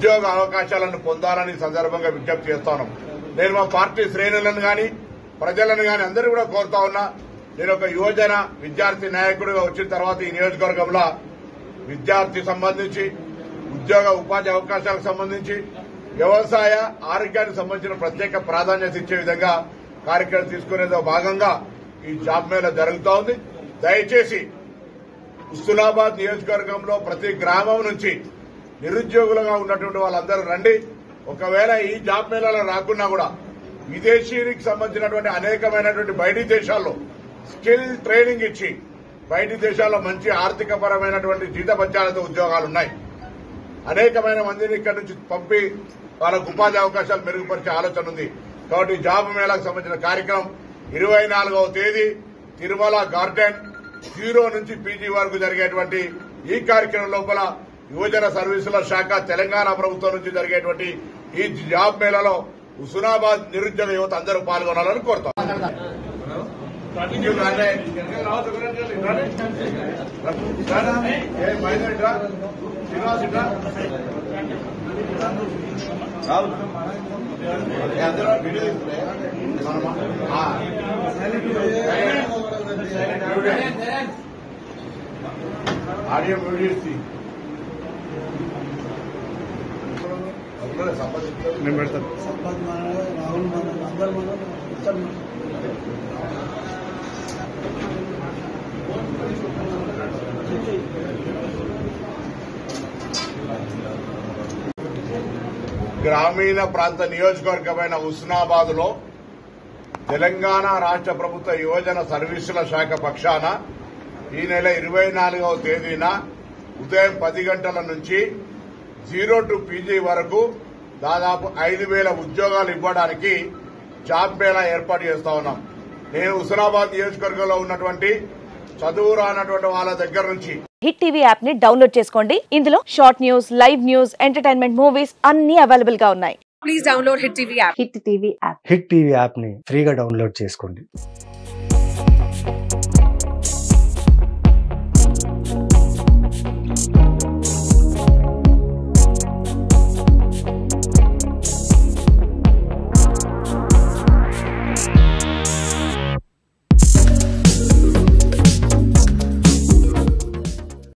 ఉద్యోగ అవకాశాలను పొందాలని సందర్భంగా విజ్ఞప్తి చేస్తాను. నేను మా పార్టీ శ్రేణులను గాని ప్రజలను గాని అందరూ కూడా కోరుతా ఉన్నా. నేను ఒక యువజన విద్యార్థి నాయకుడిగా వచ్చిన తర్వాత ఈ నియోజకవర్గంలో విద్యార్థి సంబంధించి ఉద్యోగ ఉపాధి అవకాశాలకు సంబంధించి వ్యవసాయ ఆరోగ్యానికి సంబంధించిన ప్రత్యేక ప్రాధాన్యత ఇచ్చే విధంగా కార్యక్రమం తీసుకునేదో భాగంగా ఈ జాబ్ మేళా జరుగుతూ ఉంది. దయచేసి హుస్నాబాద్ నియోజకవర్గంలో ప్రతి గ్రామం నుంచి నిరుద్యోగులుగా ఉన్నటువంటి వాళ్ళందరూ రండి. ఒకవేళ ఈ జాబ్ మేళాలో రాకున్నా కూడా విదేశీకి సంబంధించినటువంటి అనేకమైనటువంటి బయటి దేశాల్లో స్కిల్ ట్రైనింగ్ ఇచ్చి బయటి దేశాల్లో మంచి ఆర్థిక పరమైనటువంటి జీతభత్యాలతో ఉద్యోగాలున్నాయి. అనేకమైన మందిని ఇక్కడి నుంచి పంపి వాళ్ళకు ఉపాధి అవకాశాలు మెరుగుపరిచే ఆలోచన ఉంది. కాబట్టి జాబ్ మేళాకు సంబంధించిన కార్యక్రమం 24వ తేదీ తిరుమల గార్డెన్ 0 నుంచి పీజీ వరకు జరిగేటువంటి ఈ కార్యక్రమం లోపల యువజన సర్వీసుల శాఖ తెలంగాణ ప్రభుత్వం నుంచి జరిగేటువంటి ఈ జాబ్ మేళాలో హుస్నాబాద్ నిరుద్యోగ యువత అందరూ పాల్గొనాలని కోరుతాం. ఆడియో వీడియోస్ నేను పెడతాను. రాహుల్ అందరూ గ్రామీణ ప్రాంత నియోజకవర్గమైన హుస్నాబాద్ లో తెలంగాణ రాష్ట్ర ప్రభుత్వ యువజన సర్వీసుల శాఖ పక్షాన ఈ నెల 24వ తేదీన ఉదయం 10 గంటల నుంచి 0 టు పీజీ వరకు దాదాపు 5,000 ఉద్యోగాలు ఇవ్వడానికి జాబ్ మేళా ఏర్పాటు చేస్తా ఉన్నాం. నేను హుస్నాబాద్ నియోజకవర్గంలో ఉన్నటువంటి చదువు రానటువంటి వాళ్ళ దగ్గర నుంచి హిట్ టీవీ యాప్ ని డౌన్లోడ్ చేసుకోండి. ఇందులో short news, live news, entertainment movies అన్ని అవైలబుల్ గా ఉన్నాయి. Please download hit TV app. Hit TV app ని ఫ్రీగా డౌన్లోడ్ చేసుకోండి.